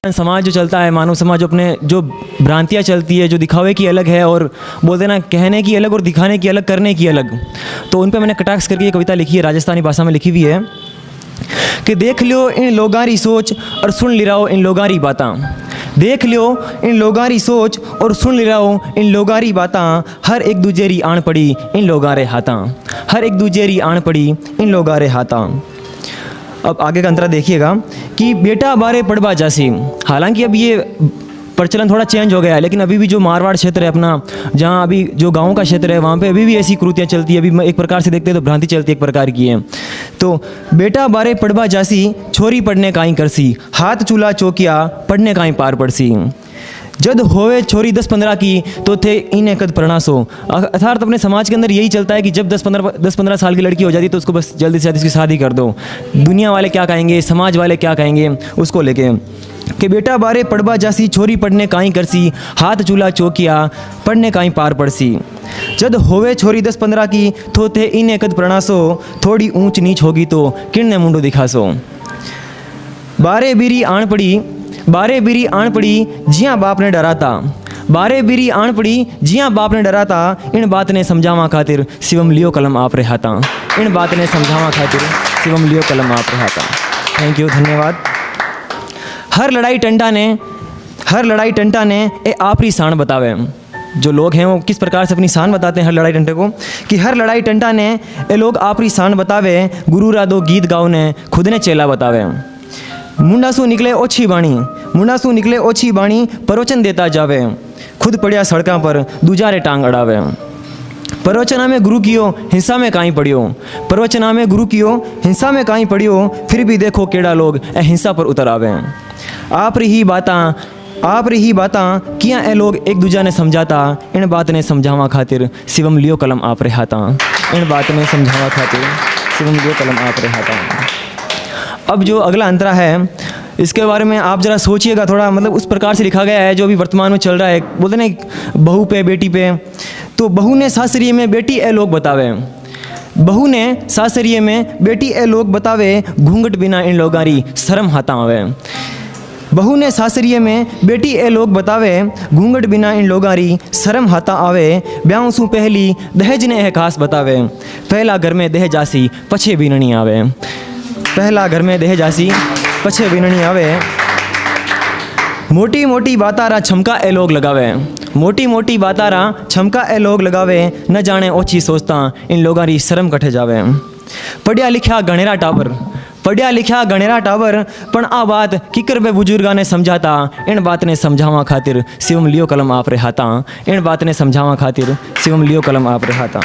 समाज जो चलता है, मानव समाज, जो अपने जो भ्रांतियाँ चलती है, जो दिखावे की अलग है और बोलते ना कहने की अलग और दिखाने की अलग, करने की अलग, तो उन पे मैंने कटाक्ष करके ये कविता लिखी है, राजस्थानी भाषा में लिखी हुई है कि देख लियो इन लोगारी सोच और सुन लिराओ इन लोगारी बातां। देख लियो इन लोगारी सोच और सुन लिराओ इन लोगारी बातां। हर एक दूजेरी आण पड़ी इन लोगारे हाथां। हर एक दूजेरी आण पड़ी इन लोगारे हाथां। अब आगे का अंतरा देखिएगा कि बेटा बारे पड़बा जासी। हालांकि अब ये प्रचलन थोड़ा चेंज हो गया है, लेकिन अभी भी जो मारवाड़ क्षेत्र है अपना, जहाँ अभी जो गाँव का क्षेत्र है, वहाँ पे अभी भी ऐसी कृतियाँ चलती है। अभी एक प्रकार से देखते हैं तो भ्रांति चलती है, एक प्रकार की है। तो बेटा बारे पड़बा जासी, छोरी पढ़ने काई करसी। हाथ चूल्हा चौकिया, पढ़ने काई पार पड़सी। जद होवे छोरी 10-15 की, तो थे इन्हें कद प्रणासो। अर्थात अपने समाज के अंदर यही चलता है कि जब 10-15 साल की लड़की हो जाती है तो उसको बस जल्दी से जल्दी उसकी शादी कर दो। दुनिया वाले क्या कहेंगे, समाज वाले क्या कहेंगे, उसको लेके कि बेटा बारे पड़बा जासी, छोरी पढ़ने काई करसी। हाथ चूल्हा चौकिया, पढ़ने काई पार पड़सी। जद होवे छोरी 10-15 की, तो थे इन्हें कद प्रणासो। थोड़ी ऊंच नीच होगी तो किन्ने मुंडो दिखासो। बारे बीरी आण पड़ी, बारे बीरी आण पड़ी, जिया बाप ने डराता। बारे बीरी आण पड़ी, जिया बाप ने डराता। इन बात ने समझावा खातिर शिवम लियो कलम आप रहाता। इन बात ने समझावा खातिर शिवम लियो कलम आप रहाता। थैंक यू, धन्यवाद। हर लड़ाई टंटा ने ए आपरी शान बतावे। जो लोग हैं वो किस प्रकार से अपनी शान बताते हैं हर लड़ाई टंटे को, कि हर लड़ाई टंटा ने ए लोग आपरी शान बतावे। गुरु राधो गीत गाओ ने खुद ने चेला बतावे। मुंडासू निकले ओछी बाणी, मुंडासू निकले ओछी बाणी, प्रवचन देता जावे। खुद पड़िया सड़कों पर दूजारे टांग अड़ावे। प्रवचना में गुरु कियो, हिंसा में काई पड़ियो। प्रवचना में गुरु कियो, हिंसा में काई पड़ियो। फिर भी देखो केड़ा लोग ए हिंसा पर उतर आवे। आप रही बातां किया ए लोग एक दूजा ने समझाता। इन बात ने समझावा खातिर शिवम लियो कलम आप रहाता। इन बात ने समझावा खातिर शिवम लियो कलम आप रहाता। अब जो अगला अंतरा है, इसके बारे में आप ज़रा सोचिएगा थोड़ा, मतलब उस प्रकार से लिखा गया है जो अभी वर्तमान में चल रहा है। बोलते ना बहू पे बेटी पे, तो बहू ने सासरिये में बेटी ए लोग बतावे। बहू ने सासरिये में बेटी ए लोग बतावे। घूंघट बिना इन लोगारी शर्म हाथा आवे। बहू ने सासरिये में बेटी ए लोग बतावे। घूंघट बिना इन लोगारी शर्म हाथा आवे। ब्याह सू पहली दहेज ने है खास बतावे। पहला घर में दहेज आसी, पछे बीननी आवे। पहला घर में दहेज आसी, पछे बीननी आवे। मोटी मोटी बातारा छमका ए लोग लगावे। मोटी मोटी बातारा छमका ए लोग लगावे। न जाने ओछी सोचता इन लोगारी शर्म कठे जावे। पढ़िया लिखा गणेरा टावर, पढ़िया लिखा गणेरा टावर, पण आ बात किकर बे बुजुर्गा ने समझाता। इन बात ने समझावा खातिर शिवम लियो कलम आप रहाता। इन बात ने समझावा खातिर शिवम लियो कलम आप रहाता।